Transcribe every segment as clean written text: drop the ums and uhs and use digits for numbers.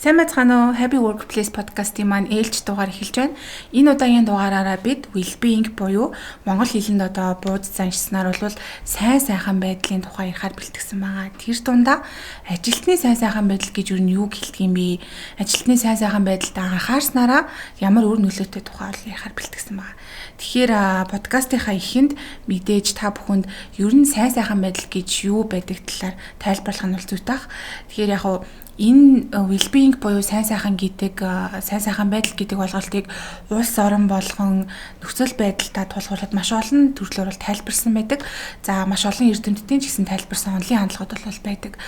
Сайн байцгаана уу? Happy Workplace podcast-ийн маань ээлж дугаар эхэлж байна. Энэ удаагийн дугаараараа бид well-being буюу монгол хэлэнд одоо бууз заншснаар бол сайн сайхан байдлын тухай ярихаар бэлтгэсэн байгаа. Тэр дундаа ажилтны сайн сайхан байдал гэж юу юуг хэлдэг юм бэ? Ажилтны сайн сайхан байдалд анхаарснараа ямар үр нөлөөтэй тухай ярихаар бэлтгэсэн байгаа. Тэгэхээр подкастынхаа эхэнд мэдээж та бүхэнд ер нь сайн сайхан байдал гэж юу байдаг талаар тайлбарлах нь бол зүйтэй бах. Тэгэхээр яг энэ well-being буюу сайн сайхан гэдэг сайн сайхан байдал гэдэг ойлголтыг улс орон болгон нөхцөл байдалтай тулгуурлаад маш олон төрлөөр бол тайлбарсан байдаг. За маш олон эрдэмтдийн ч гэсэн тайлбарсан онлын хандлагууд бол байдаг.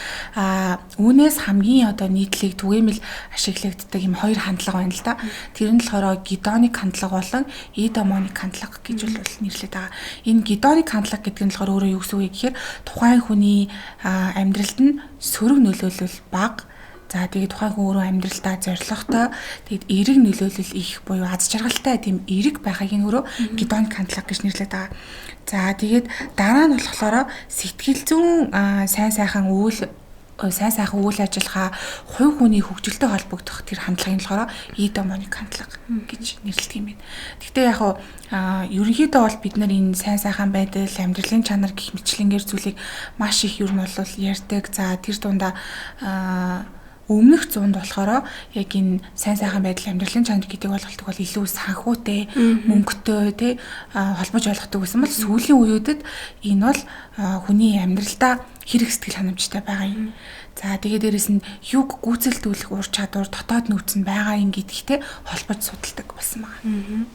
Үүнээс хамгийн одоо нийтлэг түгээмэл ашиглагддаг юм хоёр хандлага байна л да. Тэр нь болохоор гедоник хандлага болон эдомоник хандлага гэж бол нэрлэдэг байгаа. Энэ гедоник хандлага гэдэг нь болохоор өөрөө юу гэсэн үг вэ гэхээр тухайн хүний амьдралд нь сөрөг нөлөөлөл бага. За тэгээд тухайн хүн өөрөө амьдралдаа зоригтой тэгээд эерэг нөлөөлөл их буюу аз жаргалтай тийм эерэг байхыг нь өөрөө гедоник хандлага гэж нэрлэдэг байгаа. За тэгээд дараа нь болохоор сэтгэл зүйн сайн сайхан үйл ажиллагаа хувь хүний хөгжилтэй холбогдох тэр хандлагын болохоор эдомоник хандлага гэж нэрлэдэг юм байна. Гэхдээ яг ерөнхийдөө бол бид нар энэ сайн сайхан байдал, амьдралын чанар гэх мэтлэнгээр зүйлийг маш их ер нь бол ярьдаг. За тэр дундаа өмнөх зуунд болохоор яг энэ сайн сайхан байдал амьдралын чанар гэдэг ойлголтыг бол илүү санхүүтэй, мөнгөтэй тий холбож ойлгодог гэсэн бол сүүлийн үеүүдэд энэ бол хүний амьдралдаа хэрэг сэтгэл ханамжтай байгаа юм. За тэгээд дээрэс нь юг гүйцэлдүүлэх ур чадвар дотоод нөөц нь байгаа юм гэдэгтэй холбож судалдаг болсон байна.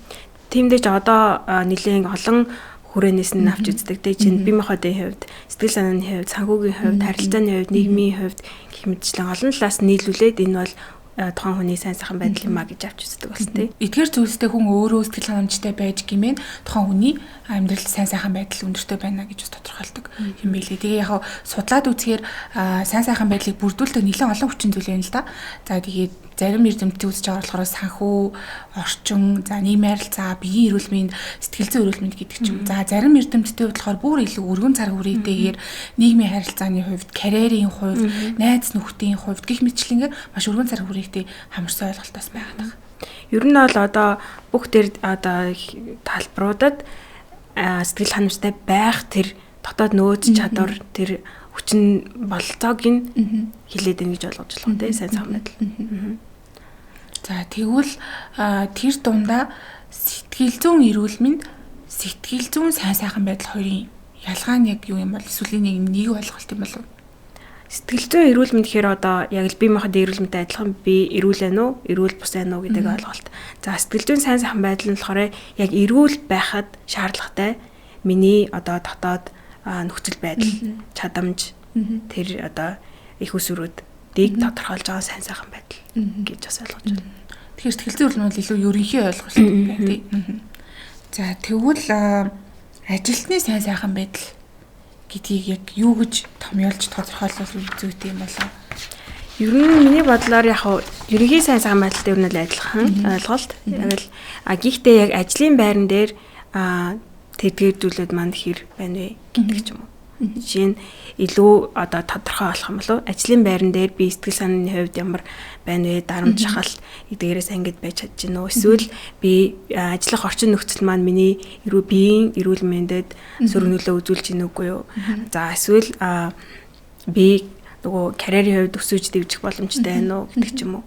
Тиймдээ ч одоо нэлээд олон хүрээнээс нь авч үздэг. Тэ чинь бие махбодын хувьд, сэтгэл санааны хувьд, санхүүгийн хувьд, харилцааны хувьд, нийгмийн хувьд гэх мэтчлэн олон талаас нийлүүлээд энэ бол тухайн хүний сайн сайхан байдал юм а гэж авч үздэг болсон тийм. Эдгээр зүйлстэй хүн өөрөө сэтгэл ханамжтай байж гэмээр тухайн хүний амьдрал сайн сайхан байдал өндөртэй байна гэж тодорхойлдог юм билээ. Тэгээ яг судлаад үзэхээр сайн сайхан байдлыг бүрдүүлдэг нэлээд олон хүчин зүйл байна л да. За тэгээд зарим эрдэмтдийн үзэж байгаа болохоор санхүү, орчин, за нийгмийн харилцаа, биеийн эрүүл мэнд, сэтгэл зүйн эрүүл мэнд гэдэг ч юм. За зарим эрдэмтдийн хувьд болохоор бүр илүү өргөн цар хүрээтэйгээр нийгмийн харилцааны хувьд, карьерийн хувьд, найз нөхдийн хувьд гэх мэтчлэнгээр маш өргөн цар хүрээтэй хамарсан ойлголтоос байгаа. Ер нь бол одоо бүх тэр одоо талбаруудад сэтгэл ханамжтай байх тэр дотоод нөөц чадвар тэр хүчин бололцоог нь хилээд ийн гэж ойлгож байна тийм сайн сайхан байдал. За тэгвэл тэр дундаа сэтгэл зүйн эрүүл мэнд, сэтгэл зүйн сайн сайхан байдал хоёрын ялгаа нь яг юу юм бол эсвэл нэг ойлголт юм болов? Сэтгэл зүйн эрүүл мэнд гэхээр одоо яг л бие махбодын эрүүл мэндтэй адилхан би эрүүл байна уу, эрүүл бус байна уу гэдэг ойлголт. За сэтгэл зүйн сайн сайхан байдал нь болохоор яг эрүүл байхад шаардлагатай миний одоо дотоод нөхцөл байдал, чадамж тэр одоо их усруудыг тодорхойлж байгаа сайн сайхан байдал гэж бас ойлгож байна. Тэгэхээр сэтгэл зүйн эрүүл мэнд илүү ерөнхий ойлголт байна тийм. За тэгвэл ажилтны сайн сайхан байдал гэдгийг яг юу гэж томьёолж тодорхойлох зүйтэй юм болов? Ер нь миний бодлоор яг ерөнхий сайн сайхан байдалтай ер нь адилхан ойлголт. Яг л гэхдээ яг ажлын байран дээр тэдгээрдүүлээд манд хэр байна вэ гэдэг ч юм уу. Жишээ нь илүү одоо тодорхой болох юм болов ажлын байран дээр би сэтгэл санааны хувьд ямар байна вэ дарамт шахалт эдгээрээс ангид байж чадж гинөө эсвэл би ажиллах орчин нөхцөл маань миний биеийн эрүүл мэндэд сөрөг нөлөө үзүүлж гин үгүй юу. За эсвэл би нөгөө карьерийн хувьд өсөж дэвжих боломжтой байна уу гэдэг ч юм уу.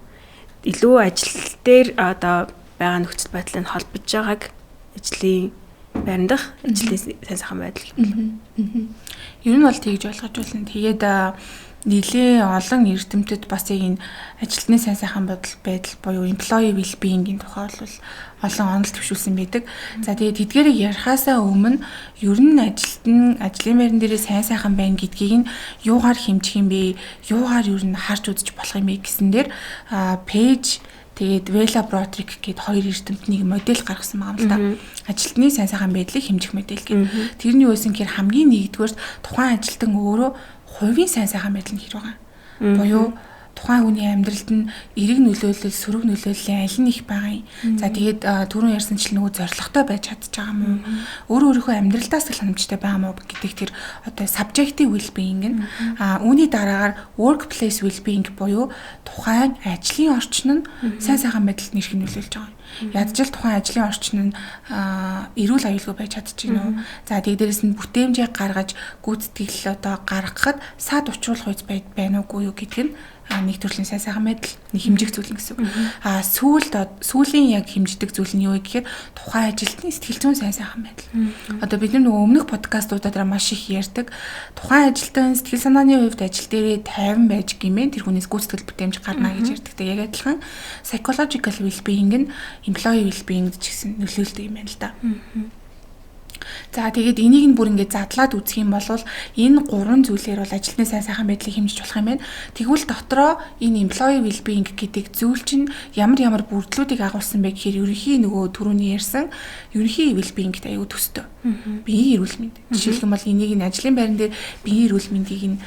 Илүү ажил дээр одоо байгаа нөхцөл байдлыг холбож байгааг ажлын байран дах ажлын сайн сайхан байдал гэх юм. Ер нь бол тэгж ойлгож байна. Тэгээд нэлээ олон эрдэмтэд бас яг энэ ажилтны сайн сайхан байдал буюу employee well-being-ийн тухай бол олон онол төвшүүлсэн байдаг. За тэгээд эдгээрийг ярихаасаа өмнө ер нь ажлын байран дээрээ сайн сайхан байна гэдгийг нь юугаар хэмжих юм бэ? Юугаар ер нь харж үзэж болох юм бэ гэсэн дээр пэйж тэгээд Vela Broderick гээд хоёр эрдэмтний модель гаргасан байгаа юм л да. Ажилтны сайн сайхан байдлыг хэмжих модель гэдэг. Тэрний үеийн гэхээр хамгийн нэгдүгээр тухайн ажилтан өөрөө хувийн сайн сайхан байдал нь хэр байгаа. Буюу тухайн хүний амьдралд нь эерэг нөлөөлөл, сөрөг нөлөөллийн аль нь их байгаа юм. За тэгээд түрүүн ярьсанчлан нөгөө зорилготой байж чадж байгаа юм уу? Өөрийнхөө амьдралдаас л хангамжтай байгаа мó гэдэг тэр одоо subjective well-being нь үүний дараагаар workplace well-being буюу тухайн ажлын орчин нь сайн сайхан байдалд нэрх нөлөөлж байгаа юм. Ядчил тухайн ажлын орчин нь эрүүл аюулгүй байж чадчихна уу? За тэгээд дээрэс нь бүтээмжийг гаргаж гүйцэтгэл одоо гаргахад саад учруулах үйс байна уугүй юу гэдэг нь нэг төрлийн сайн сайхан байдал, нэг хэмжих зүйл гэсэн үг. Сүүлийн яг хэмждэг зүйл нь юу вэ гэхээр тухайн ажилтны сэтгэл зүйн сайн сайхан байдал. Одоо бид нөгөө өмнөх подкастуудаараа маш их ярьдаг. Тухайн ажилтан сэтгэл санааны хувьд ажил дээрээ тайван байж гэмээр тэр хүнээс гүйцэтгэл бүтээмж гарна гэж ярьдаг. Яг адилхан psychological well-being нь employee well-being-д ч гэсэн нөлөөлдөг юм байна л да. За тэгээд энийг нь бүр ингээд задлаад үзэх юм бол энэ гурван зүйлээр бол ажилтны сайн сайхан байдлыг хэмжиж болох юм байна. Тэгвэл дотроо энэ employee well-being гэдэг зүйл чинь ямар бүрдлүүдийг агуулсан бэ гэхээр ерөнхий нөгөө түрүүний ярьсан ерөнхий well-being-т аюу төстэй. Биеийн эрүүл мэнд. Жишээлх юм бол энийг нь ажлын байран дээр биеийн эрүүл мэндийг нь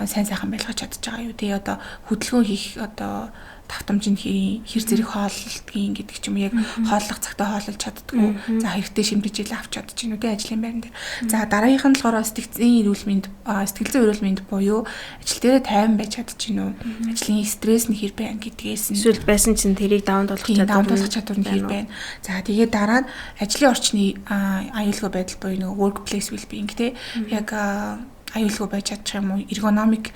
сайн сайхан байлгаж чадчих байгаа юу. Тэгээ одоо хөдөлгөөн хийх одоо давтамжинд хэр зэрэг хооллолтгийн гэдэг ч юм яг хооллох цагтаа хооллож чаддгүй. За хэрэгтэй шимтгийл авч чадчихна үү те ажлын байран дээр. За дараагийнх нь болохоор сэтгэл зүйн эрүүл мэнд буюу ажил дээр тайван байж чадчихна үү? Ажлын стресс нь хэр байна гэдгээс нь эсвэл байсан чинь тэрийг давамд болгох чадвар нь хэр байна. За тэгээд дараа нь ажлын орчны аюулгүй байдал буюу нөгөө workplace well-being те яг аюулгүй байж чадчих юм уу? Ergonomic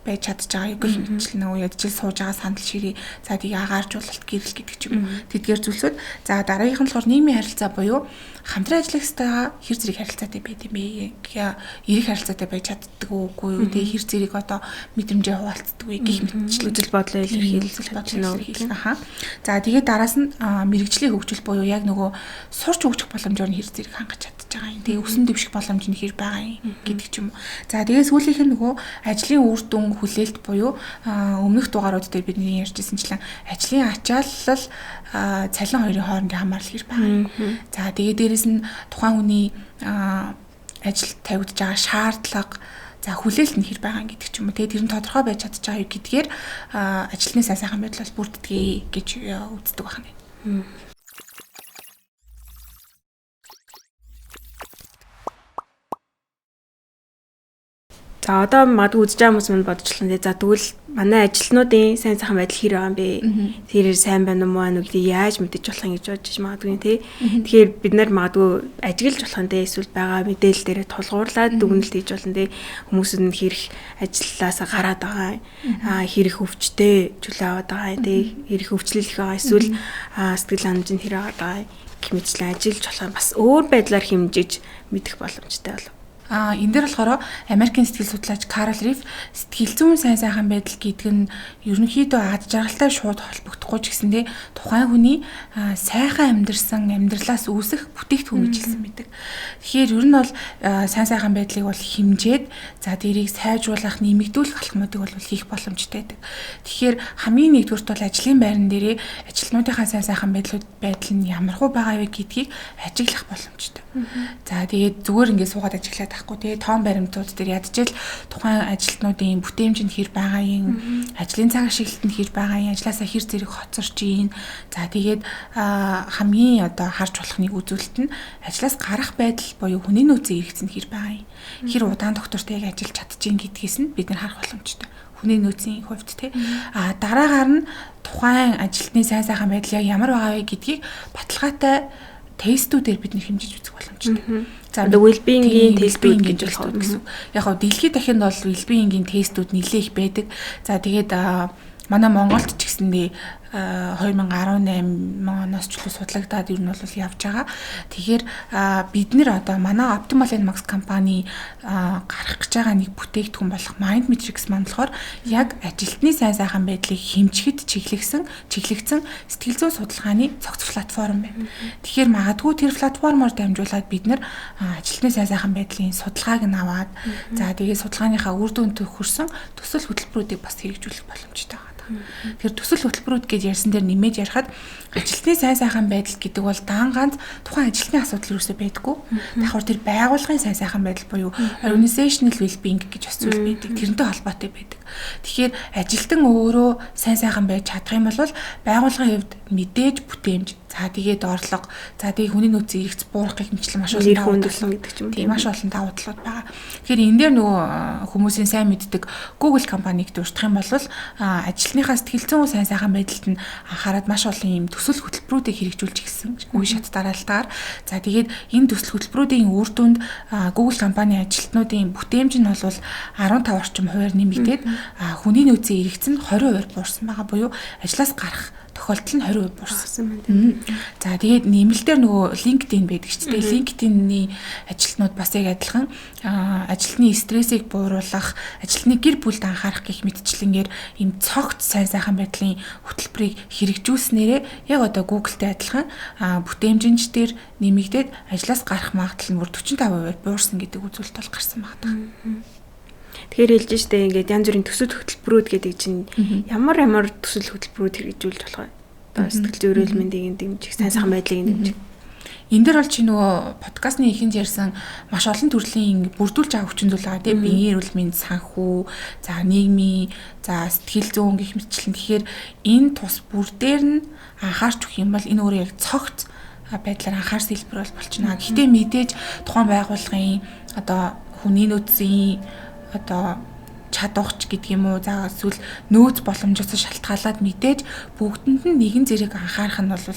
байж чадж байгаа юу гэх мэтчлэн нөгөө ядчил сууж байгаа сандал ширээ за тийг агааржуулалт гэрэл гэдэг ч юм уу тэдгээр зүйлсүүд за дараагийнх нь болохоор нийгмийн харилцаа буюу хамтран ажиллагчтайгаа хэр зэрэг харилцаатай байд юм бэ эрэг харилцаатай байж чаддаг уугүй юу тэгээ хэр зэрэг одоо мэдрэмжээ хуваалцдаг вэ гэх мэтчлэн үзэл бодлоо илэрхийлэх аха за тэгээд дараас нь мэрэгжлийн хөгжил буюу яг нөгөө сурч хөгжих боломжоор нь хэр зэрэг хангаж чадж байгаа юм тэгээ өсөн дэвших боломж нь хэр байгаа юм гэдэг ч юм уу за тэгээ сүүлийнх нь нөгөө ажлын үр дүн хүлээлт буюу өмнөх дугаарууд дээр бидний ярьжсэнчлэн ажлын ачаалал цалин хоёрын хоорондын хамаарлал хэр байгаа юм. За тэгээ дээрэс нь тухайн хүний ажилд тавигдж байгаа шаардлага за хүлээлт нь хэр байгаа гэдэг ч юм уу. Тэгээ тэр нь тодорхой байж чадж байгаа юу гэдгээр ажилтны сайн сайхан байдал бол бүрддэг гэж үздэг байна. За одоо магадгүй үзэж байгаа хүмүүс мань бодчихлоо. За тэгвэл манай ажилтнуудын сайн сайхан байдал хэр байгаа юм бэ? Тэрээр сайн байна уу муу байна уу гэдгийг яаж мэдэж болох юм гэж бодож магадгүй тий. Тэгэхээр бид нар магадгүй ажиглаж болох нь тий эсвэл байгаа мэдээлэл дээрээ тулгуурлаад дүгнэлт хийж болно тий. Хүмүүсд нь хэрэг ажилласаа гараад байгаа. Хэрэг өвчтэй чөлөө аваад байгаа тий. Хэрэг өвчлөл их байгаа эсвэл сэтгэл ханамжинд хэрэг байгаа гэх мэтчлэн ажиллаж болох юм бас өөр байдлаар хэмжиж мэдэх боломжтой болов. Энэ дээр болохоор Америкийн сэтгэл судлаач Карл Риф сэтгэл зүйн сайн сайхан байдал гэдэг нь ерөнхийдөө ад жаргалтай шууд холбогдохгүй ч гэсэндээ тухайн хүний сайхан амьдралаас үүсэх бүтээгдэхүүн гэж хэлсэн байдаг. Тэгэхээр ер нь бол сайн сайхан байдлыг бол хэмжээд за тэрийг сайжруулах, нэмэгдүүлэх алхмуудыг бол хийх боломжтой байдаг. Тэгэхээр хамгийн нэгдүгürt бол ажлын байран дээрээ ажилтнуудынхаа сайн сайхан байдал нь ямархуу байгаа вэ гэдгийг ажиглах боломжтой. За тэгээд зүгээр ингээд суугаад ажиглаад ахгүй тий тоон баримтууд дээр ядчил тухайн ажилтнуудын бүтээмж нь хэр байгаа юм, ажлын цаг ашиглалт нь хэр байгаа юм, ажилласаа хэр зэрэг хоцорч ийн. За тэгээд хамгийн одоо харж болох нэг үзүүлэлт нь ажлаас гарах байдал буюу хүний нөөцийн эрхц нь хэр байгаа юм. Хэр удаан доктортой яг ажиллаж чадчихин гэдгээс нь бид нар харах боломжтой. Хүний нөөцийн хувьд тий. Дараагаар нь тухайн ажилтны сайн сайхан байдал яг ямар байгаа вэ гэдгийг баталгаатай тестүүдээр бид хэмжиж үзэх боломжтой. За well-being-ийн тестүүд гэж болох гэсэн. Яг хав дэлхийд дахинд бол well-being-ийн тестүүд нэлээд их байдаг. За тэгээд манай Монголд ч гэсэндээ 2018 оноос ч судлагдаад ер нь бол явж байгаа. Тэгэхээр бид нэр одоо манай Optimal Max компани гарах гэж байгаа нэг бүтээгдэхүүн болох Mind Matrix маань болохоор яг ажилтны сайн сайхан байдлыг хэмжихэд чиглэгдсэн сэтгэл зүйн судалгааны цогц платформ байна. Тэгэхээр магадгүй тэр платформоор дамжуулаад бид нэр ажилтны сайн сайхан байдлын судалгааг нь аваад за тэгээд судалгааныхаа үр дүнд хүрсэн төсөл хөтөлбөрүүдийг бас хэрэгжүүлэх боломжтой байна. Тэгэхээр төсөл хөтөлбөрүүд гэж ярьсан дээр нэмээд ярихад ажилтны сайн сайхан байдал гэдэг бол дан ганц тухайн ажилтны асуудал юусоо байдаггүй. Давхар тэр байгууллагын сайн сайхан байдал буюу organizational well-being гэж бас зүйл байдаг. Тэрнтэй холбоотой байдаг. Тэгэхээр ажилтан өөрөө сайн сайхан байж чадах юм бол байгууллагын хувьд мэдээж бүтээмж, за тэгээд орлого, за тэгээд хүний нөөцийн эрхц буурахыг мэтлэн маш олон давуу тал гэдэг ч юм уу. Тийм маш олон давуу талууд байгаа. Тэгэхээр энэ дээр нөгөө хүмүүсийн сайн мэддэг Google компаниг дурдах юм бол ажилтныхаа сэтгэл зүйн сайн сайхан байдалд нь анхаарал маш олон юм төсөл хөтөлбөрүүдийг хэрэгжүүлж гисэн үе шат дараалтаар. За тэгээд энэ төсөл хөтөлбөрүүдийн үр дүнд Google компани ажилтнуудын бүтээмж нь бол 15 орчим хувиар нэмэгдээд хүний нөөцийн эрхц нь 20% буурсан байгаа, буюу ажлаас гарах тохиолдол нь 20% буурсан байна. За тэгээд нэмэлтээр нөгөө LinkedIn байдаг ч тийм LinkedIn-ний ажилтнууд бас яг адилхан ажилтны стрессийг бууруулах, ажилтны гэр бүлд анхаарах гэх мэтчлэнгээр ийм цогц сайн сайхан байдлын хөтөлбөрийг хэрэгжүүлснээрээ яг одоо Google-тэй адилхан бүтээмжинч дээр нэмэгдээд ажлаас гарах магадлал нь бүр 45% буурсан гэдэг үзүүлэлт бол гарсан байна. Тэгэхээр хэлж штэ ингээд янз бүрийн төсөл хөтөлбөрүүд гэдэг чинь ямар төсөл хөтөлбөрүүд хэрэгжүүлж болох вэ? Одоо сэтгэл зүйн эрүүл мэндийн дэмжих, сайн сайхан байдлыг дэмжих. Энэ дээр бол чи нөгөө подкастны ихэнд ярьсан маш олон төрлийн бүрдүүлж байгаа хүчин зүйл байгаа тийм биеийн эрүүл мэнд, санхүү, за нийгмийн, за сэтгэл зүйн гэх мэтчлэн. Тэгэхээр энэ тус бүрдээр нь анхаарч өгөх юм бол энэ өөрөө яг цогц байдлаар анхаарсан хэлбэр бол болчихно. Гэхдээ мэдээж тухайн байгууллагын одоо хүний нөөцийн одоо чадварч гэдэг юм уу, за эсвэл нөөц боломжоос шалтгаалаад мэдээж бүгдэнд нь нэгэн зэрэг анхаарах нь бол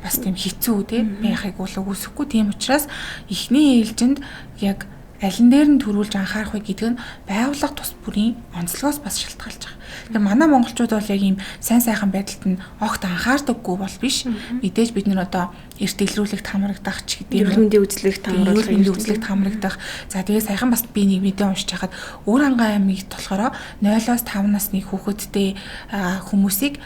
бас тийм хэцүү тийм байхыг үгүйсэхгүй. Тийм учраас эхний ээлжинд яг алин дээр нь төрүүлж анхаарах вэ гэдэг нь байгууллага тус бүрийн онцлогоос бас шалтгаалж байгаа. Тэгэхээр манай монголчууд бол яг ийм сайн сайхан байдалд нь огт анхаардаггүй бол биш. Мэдээж бид нар одоо эрт илрүүлэгт хамрагдах ч гэдэг юм. Эрүүл мэндийн үзлэгт хамрагдах. За тэгээ саяхан бас би нэг видео уншиж хахад Өвөрангай аймагт болохоор 0-5 насны хүүхэдтэй хүмүүсийг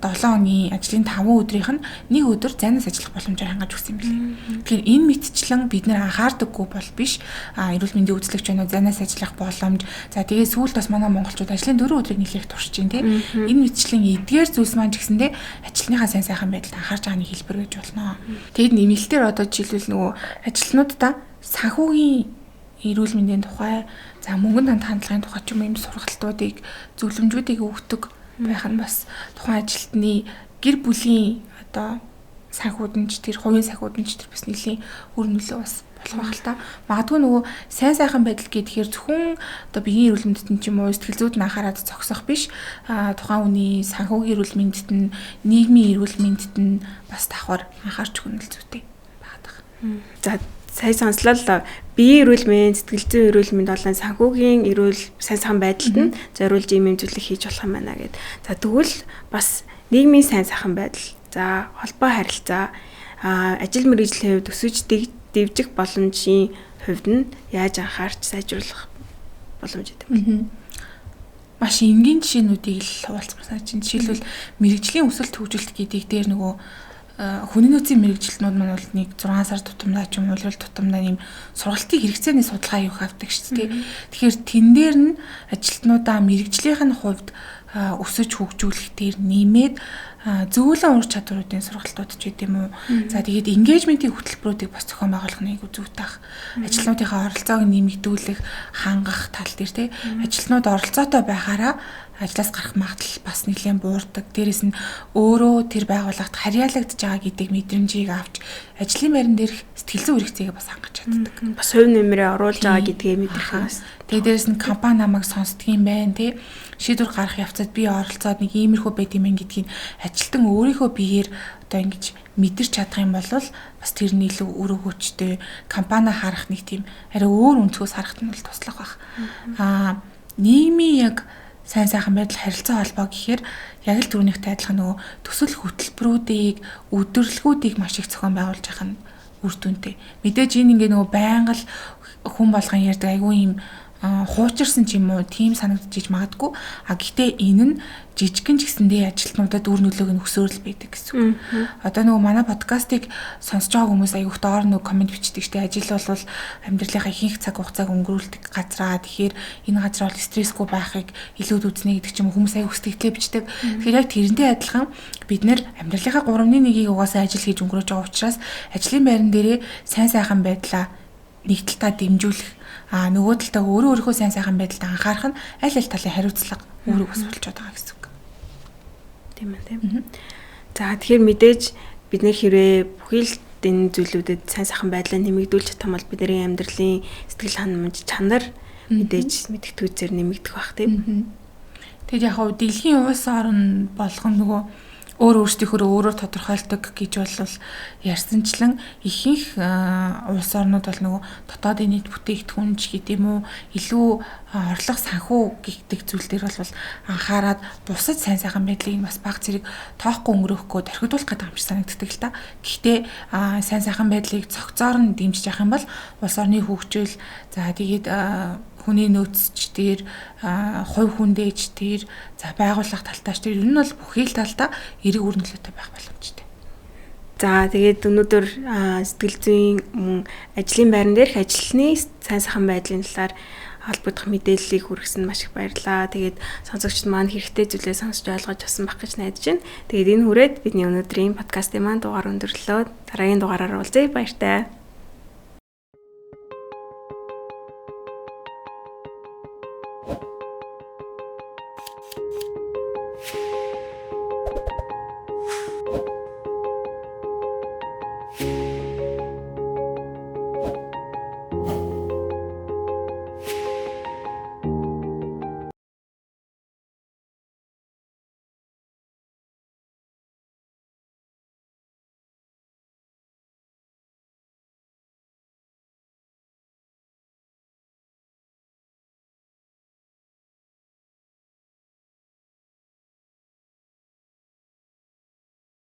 7 оны ажлын 5 өдрийнх нь нэг өдөр зайнаас ажиллах боломжоор хангаж өгсөн юм билээ. Тэгэхээр энэ мэтчлэн бид нэр анхаардаггүй бол биш. Эрүүл мэндийн үзлэгч байна уу, зайнаас ажиллах боломж. За тэгээ сүүлд бас манай монголчууд ажлын 4 өдрийг нэлээх туршиж байна тийм. Энэ мэтчлэн эдгээр зүйлс маань ч гэсэндээ ажилтныхаа сайн сайхан байдалд анхаарч байгааны хэлбэр гэж болно. Тэгэд нэмэлтээр одоо жишээлбэл нөгөө ажилтнуудаа санхүүгийн эрүүл мэндийн тухай, за мөнгөнд хандлагын тухай ч юм ийм сургалтуудыг, зөвлөмжүүдийг өгдөг байх нь бас тухайн ажилтны гэр бүлийн одоо санхүүдэнч тэр хувийн санхүүдэнч тэр бас нэлийн үр нөлөө бас болох байх л та. Магадгүй нөгөө сайн сайхан байдал гэхээр зөвхөн одоо биеийн эрүүл мэндэд нь ч юм уу сэтгэл зүйд нь анхаарал зогсох биш. Тухайн хүний санхүүгийн эрүүл мэндэд нь, нийгмийн эрүүл мэндэд нь бас давхар анхаарч өгөх нь зүйтэй байгаа. За сая сонслоо л биеийн эрүүл мэнд, сэтгэл зүйн эрүүл мэнд болон санхүүгийн эрүүл сайн сайхан байдалд нь зориулж ийм зүйлийг хийж болох юм байна гэд. За тэгвэл бас нийгмийн сайн сайхан байдал, за холбоо харилцаа, ажил мэргэжлийн хувьд өсөж дэвжих боломжийн хувьд нь яаж анхаарч сайжруулах боломж гэдэг юм. Маш энгийн жишээнүүдийг л хуваалцмаар чинь жишээлбэл мэргэжлийн өсөлт хөгжилт гэдэг дээр нөгөө хүний нөөцийн мэргэжилтнүүд маань бол нэг 6 сар тутамдаа ч юм уу уйлрал тутамдаа нэм сургалтын хэрэгцээний судалгаа юу авдаг шүү дээ. Тэгэхээр тэн дээр нь ажилтнуудаа мэргэжлийн хувьд өсөж хөгжүүлэх дээр нэмээд зөвлөн ур чадваруудын сургалтууд ч гэдэм үү. За тэгээд engagement-ийн хөтөлбөрүүдийг бас зохион байгуулах нэг зүйтэй ах. Ажилтнуудынхаа оролцоог нэмэгдүүлэх, хангах тал дээр тий ажилтнууд оролцоотой байхаараа ажлаас гарах магадлал бас нэлээд буурдаг. Дээрээс нь өөрөө тэр байгууллагт харьяалагдж байгаа гэдэг мэдрэмжийг авч ажлын байран дээрх сэтгэл зүйн хэрэгцээгээ бас хангаж чаддаг. Бас хувь нэмрээ оруулж байгаа гэдгээ мэдэрх юм. Тэгээд дээрээс нь компани намайг сонсдөг юм байна тий. Шийдвэр гаргах явцад би оролцоод нэг иймэрхүү байт юм гэдгийг ажилтан өөрийнхөө биеэр одоо ингэж мэдэрч чадах юм бол бас тэр нь илүү үр өгөөчтэй компани харах нэг тийм арай өөр өнцгөөс харахт нь бол туслах байх. Нийгмийн яг сайн сайхан байдал харилцаа холбоо гэхээр яг л түрүүнийхтэй адилхан нөгөө төсөл хөтөлбөрүүдийг, өдөрлгүүдийг маш их зохион байгуулж явах нь үр дүнтэй. Мэдээж энэ ингээ нөгөө байнга л хүн болгон ярьдаг айгүй юм хуучирсан ч юм уу тийм санагдчих магадгүй. Гэхдээ энэ нь жижигхэн ч гэсэндээ ажилтнуудад үр нөлөөг нь өсөөрл байдаг гэсэн. Одоо нөгөө манай подкастыг сонсож байгаа хүмүүс аяг доор нөгөө комент бичдэг штэ ажил бол амьдралынхаа ихэнх цаг хугацааг өнгөрүүлдэг газраа. Тэгэхээр энэ газар бол стрессгүй байхыг илүүд үзнэ гэдэг ч юм уу хүмүүс аяг хүсдэгтлээ бичдэг. Тэгэхээр яг тэрнтэй адилхан бид нэр амьдралынхаа 3/1-ийг угаасаа ажил хийж өнгөрөөж байгаа учраас ажлын байран дээрээ сайн сайхан байдлаа нэг талтаа дэмжүүлэх нөгөө талдаа өөрийнхөө сайн сайхан байдалд анхаарах нь аль талын хариуцлага өөрөө өсвөлж байгаа гэсэн үг. Тийм ээ тийм. За тэгэхээр мэдээж бид нэр хэрвээ бүхий л энэ зүйлүүдэд сайн сайхан байдлаа нэмэгдүүлж чадсан бол бидний амьдралын сэтгэл ханамж чанар мэдээж мэдгэдгүүцээр нэмэгдэх бах тийм. Тэгэд яг хав дэлхийн улс орн болгон нөгөө өөрөөр тодорхойлдог гэж бол ярьсанчлан ихэнх улс орнууд бол нөгөө дотоодын нийт бүтээгдэхүүн ч гэдэм үү илүү орлого санхүү гэгдэг зүйл дээр бол анхаарад бусад сайн сайхан байдлыг бас баг зэрэг тоохгүй өнгөрөөхгүй дөрхидуулах гэдэг юм шиг санагддаг л та. Гэхдээ сайн сайхан байдлыг цогцоор нь дэмжиж явах юм бол улс орны хөгжил за тэгээд хүний нөөцч дээр хувь хүндээч дээр за байгууллага талтаач дээр ер нь бол бүхий л талдаа эрэг үр нөлөөтэй байх боломжтой. За тэгээд өнөөдөр сэтгэл зүйн ажлын байран дээрх ажилтны сайн сайхан байдлын талаар холбогдох мэдээллийг хүргэсэнд маш их баярлалаа. Тэгээд сонсогчд маань хэрэгтэй зүйлээ сонсч ойлгож авсан байх гэж найдаж байна. Тэгээд энэ хүрээд бидний өнөөдрийн подкастын маань дугаар өндөрлөө. Дараагийн дугаараар уулзъя. Баяртай.